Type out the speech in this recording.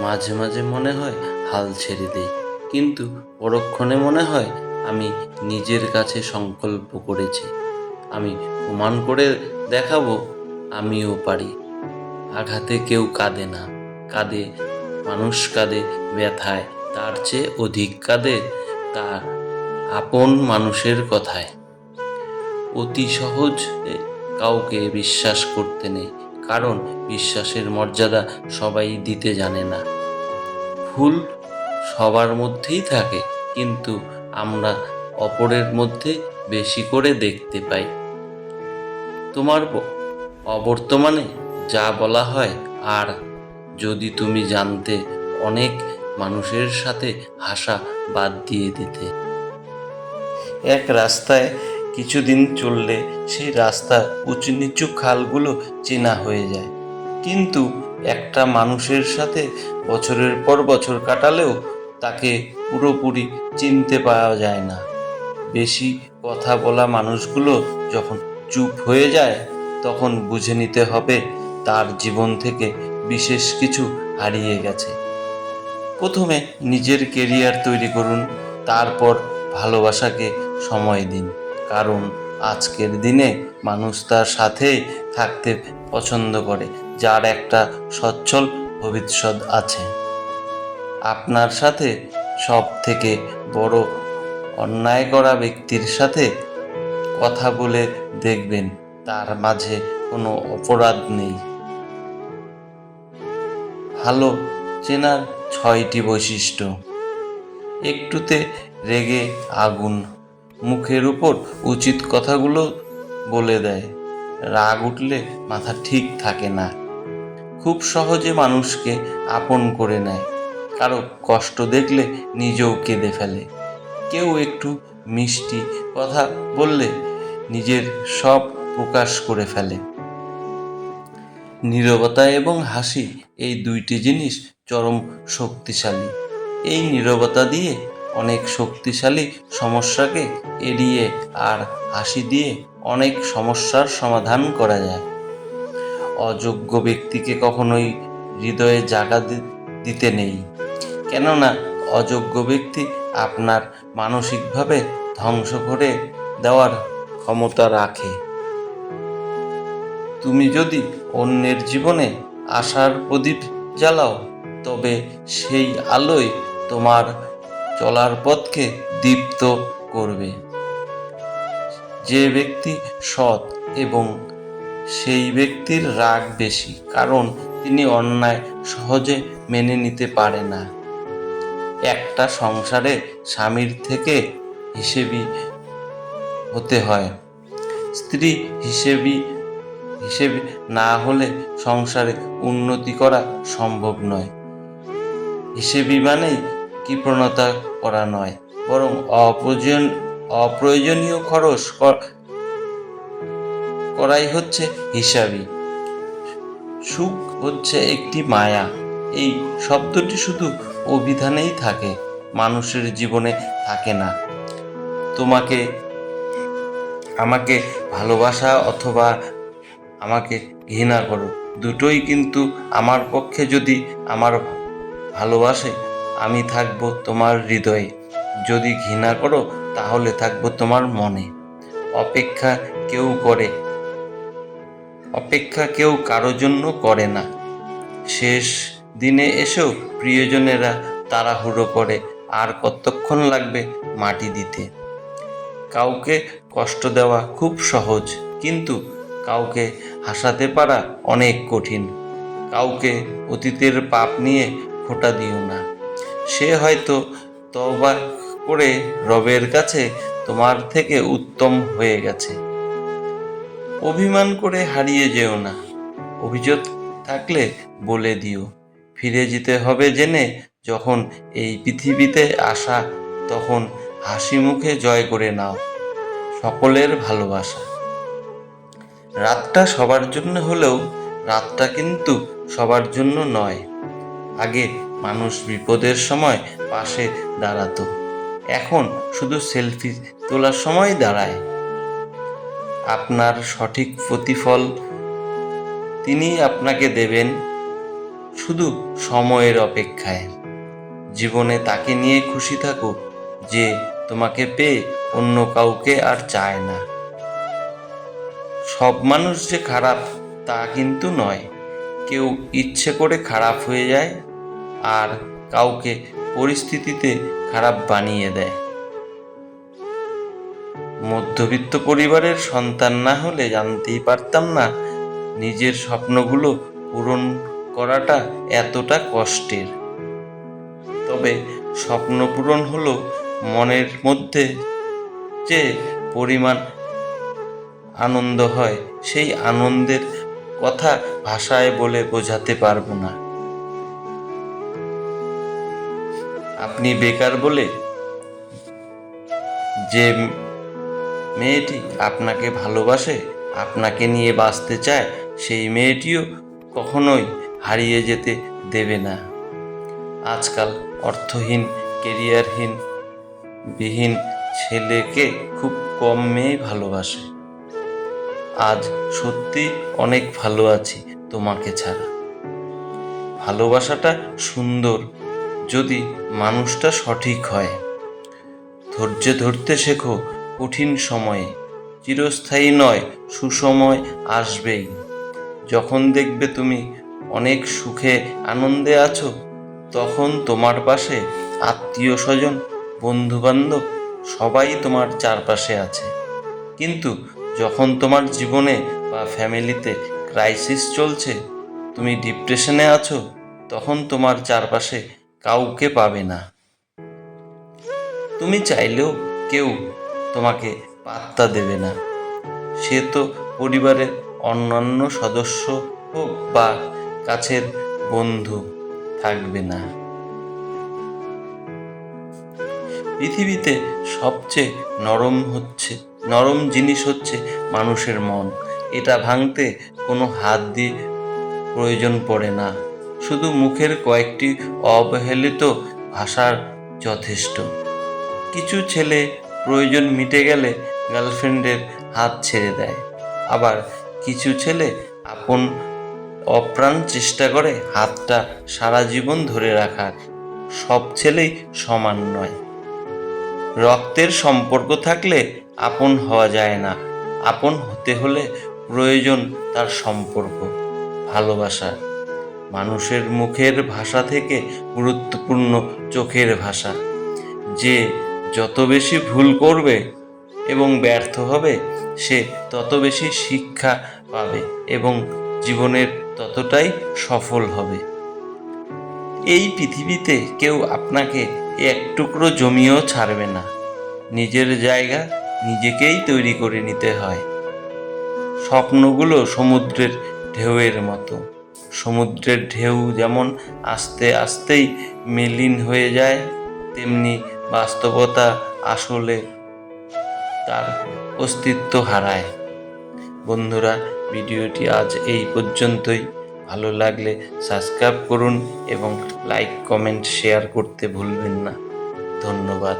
মাঝে মাঝে মনে হয় হাল ছেড়ে দেই, কিন্তু পরক্ষণে মনে হয় আমি নিজের কাছে সংকল্প করেছি, আমি প্রমাণ করে দেখাবো আমিও পারি। আঘাতে কেউ কাঁদে না, কাঁদে মানুষ, কাঁদে ব্যথায়, তার চেয়ে অধিক কাঁদে তার আপন মানুষের কথায়। অতি সহজ কাউকে বিশ্বাস করতে নেই, কারণ বিশ্বাসের মর্যাদা সবাই দিতে জানে না। ভুল সবার মধ্যেই থাকে, কিন্তু আমরা অপরের মধ্যে বেশি করে দেখতে পাই। তোমার অবর্তমানে যা বলা হয়, আর যদি তুমি জানতে, অনেক মানুষের সাথে হাসা বাদ দিয়ে দিতে। এক রাস্তায় কিছুদিন চললে সেই রাস্তা উঁচু নিচু খালগুলো চেনা হয়ে যায়, কিন্তু একটা মানুষের সাথে বছরের পর বছর কাটালেও তাকে পুরোপুরি চিনতে পাওয়া যায় না। বেশি কথা বলা মানুষগুলো যখন চুপ হয়ে যায়, তখন বুঝে নিতে হবে তার জীবন থেকে বিশেষ কিছু হারিয়ে গেছে। প্রথমে নিজের কেরিয়ার তৈরি করুন, তারপর ভালোবাসাকে সময় দিন, কারণ আজকের দিনে মানুষ তার সাথেই থাকতে পছন্দ করে যার একটা সচ্ছল ভবিষ্যৎ আছে। আপনার সাথে সব থেকে বড় অন্যায় করা ব্যক্তির সাথে কথা বলে দেখবেন তার মাঝে কোনো অপরাধ নেই। ভালো চেনার 6টি বৈশিষ্ট্য। একটুতে রেগে আগুন, মুখের উপর উচিত কথাগুলো বলে দেয়, রাগ উঠলে মাথা ঠিক থাকে না, খুব সহজে মানুষকে আপন করে নেয়, কারো কষ্ট দেখলে নিজেও কেঁদে ফেলে, কেউ একটু মিষ্টি কথা বললে নিজের সব প্রকাশ করে ফেলে। নীরবতা এবং হাসি, এই দুইটি জিনিস চরম শক্তিশালী। এই নীরবতা দিয়ে অনেক শক্তিশালী সমস্যাকে এড়িয়ে, আর হাসি দিয়ে অনেক সমস্যার সমাধান করা যায়। অযোগ্য ব্যক্তিকে কখনোই হৃদয়ে জায়গা দিতে নেই, কেননা অযোগ্য ব্যক্তি আপনার মানসিকভাবে ধ্বংস করে দেওয়ার ক্ষমতা রাখে। তুমি যদি অন্যের জীবনে আশার প্রদীপ জ্বালাও, তবে সেই আলোয় তোমার চলার পথকে দীপ্ত করবে। যে ব্যক্তি সৎ, এবং সেই ব্যক্তির রাগ বেশি, কারণ তিনি অন্যায় সহজে মেনে নিতে পারে না। একটা সংসারে স্বামীর থেকে হিসেবি হতে হয়, স্ত্রী হিসেবি না হলে সংসারে উন্নতি করা সম্ভব নয়। হিসেবি মানেই কৃপণতা করা নয়, বরং অপ্রয়োজনীয় খরচ করাই হচ্ছে হিসাবি। সুখ হচ্ছে একটি মায়া, এই শব্দটি শুধু অভিধানেই থাকে, মানুষের জীবনে থাকে না। তোমাকে আমাকে ভালোবাসা অথবা আমাকে ঘৃণা করো, দুটোই কিন্তু আমার পক্ষে। যদি আমার ভালোবাসে, আমি থাকবো তোমার হৃদয়ে, যদি ঘৃণা করো তাহলে থাকবো তোমার মনে। অপেক্ষা কেউ কারো জন্য করে না। শেষ দিনে এসেও প্রিয়জনেরা তাড়াহুড়ো করে, আর কতক্ষণ লাগবে মাটি দিতে। কাউকে কষ্ট দেওয়া খুব সহজ, কিন্তু কাউকে হাসাতে পারা অনেক কঠিন। কাউকে অতীতের পাপ নিয়ে খোঁটা দিও না, সে হয়তো তওবা করে রবের কাছে তোমার থেকে উত্তম হয়ে গেছে। অভিমান করে হারিয়ে যেও না, অভিযোগ থাকলে বলে দিও। ফিরে যেতে হবে জেনে যখন এই পৃথিবীতে আসা, তখন হাসি মুখে জয় করে নাও সকলের ভালোবাসা। রাতটা সবার জন্য হলেও রাতটা কিন্তু সবার জন্য নয়। আগে মানুষ বিপদের সময় পাশে দাঁড়াতো, এখন শুধু সেলফি তোলার সময় দাঁড়ায়। আপনার সঠিক প্রতিফল তিনি আপনাকে দেবেন শুধু সময়ের অপেক্ষায়। জীবনে তাকে নিয়ে খুশি থাকো যে তোমাকে পেয়ে অন্য কাউকে আর চায় না। সব মানুষ যে খারাপ তা কিন্তু নয়। কেউ ইচ্ছে করে খারাপ হয়ে যায়, আর কাউকে পরিস্থিতিতে খারাপ বানিয়ে দেয়। মধ্যবিত্ত পরিবারের সন্তান না হলে জানতেই পারতাম না নিজের স্বপ্নগুলো পূরণ করাটা এতটা কষ্টের। তবে স্বপ্ন পূরণ হলো মনের মধ্যে যে পরিমাণ আনন্দ হয়, সেই আনন্দের কথা ভাষায় বলে বোঝাতে পারবো না। আপনি বেকার বলে যে মেয়েটি আপনাকে ভালোবাসে, আপনাকে নিয়ে বাঁচতে চায়, সেই মেয়েটিও কখনোই হারিয়ে যেতে দেবে না। আজকাল অর্থহীন, কেরিয়ারহীন বিহীন ছেলেকে খুব কম মেয়েই ভালোবাসে। আজ সত্যি অনেক ভালো আছি তোমাকে ছাড়া। ভালোবাসাটা সুন্দর যদি মানুষটা সঠিক হয়। ধৈর্য ধরতে শেখো কঠিন সময়ে। চিরস্থায়ী নয়, সুসময় আসবেই। যখন দেখবে তুমি অনেক সুখে আনন্দে আছো, তখন তোমার পাশে আত্মীয় স্বজন, বন্ধুবান্ধব সবাই তোমার চারপাশে আছে। কিন্তু যখন তোমার জীবনে বা ফ্যামিলিতে ক্রাইসিস চলছে, তুমি ডিপ্রেশনে আছো, তখন তোমার চারপাশে কাউকে পাবে না। তুমি চাইলেও কেউ তোমাকে পাত্তা দেবে না। সে তো পরিবারের অন্যান্য সদস্য হোক বা কাছের বন্ধু থাকবে না। পৃথিবীতে সবচেয়ে নরম জিনিস হচ্ছে মানুষের মন। এটা ভাঙতে কোনো হাত দিয়ে প্রয়োজন পড়ে না, শুধু মুখের কয়েকটি অবহেলিত ভাষার যথেষ্ট। কিছু ছেলে প্রয়োজন মিটে গেলে গার্লফ্রেন্ডের হাত ছেড়ে দেয়, আবার কিছু ছেলে অপ্রাণ চেষ্টা করে হাতটা সারা জীবন ধরে রাখার। সব ছেলেই সমান নয়। রক্তের সম্পর্ক থাকলে আপন হওয়া যায় না। আপন হতে হলে প্রয়োজন তার সম্পর্ক, ভালোবাসা। মানুষের মুখের ভাষা থেকে গুরুত্বপূর্ণ চোখের ভাষা। যে যত বেশি ভুল করবে এবং ব্যর্থ হবে, সে তত বেশি শিক্ষা পাবে এবং জীবনের ততটাই সফল হবে। এই পৃথিবীতে কেউ আপনাকে এক টুকরো জমিও ছাড়বে না। নিজের জায়গা নিজেকেই তৈরি করে নিতে হয়। স্বপ্নগুলো সমুদ্রের ঢেউয়ের মতো। সমুদ্রের ঢেউ যেমন আস্তে আস্তেই মলিন হয়ে যায়, তেমনি বাস্তবতা আসলে তার অস্তিত্ব হারায়। বন্ধুরা, ভিডিওটি আজ এই পর্যন্তই। ভালো লাগলে সাবস্ক্রাইব করুন এবং লাইক, কমেন্ট, শেয়ার করতে ভুলবেন না। ধন্যবাদ।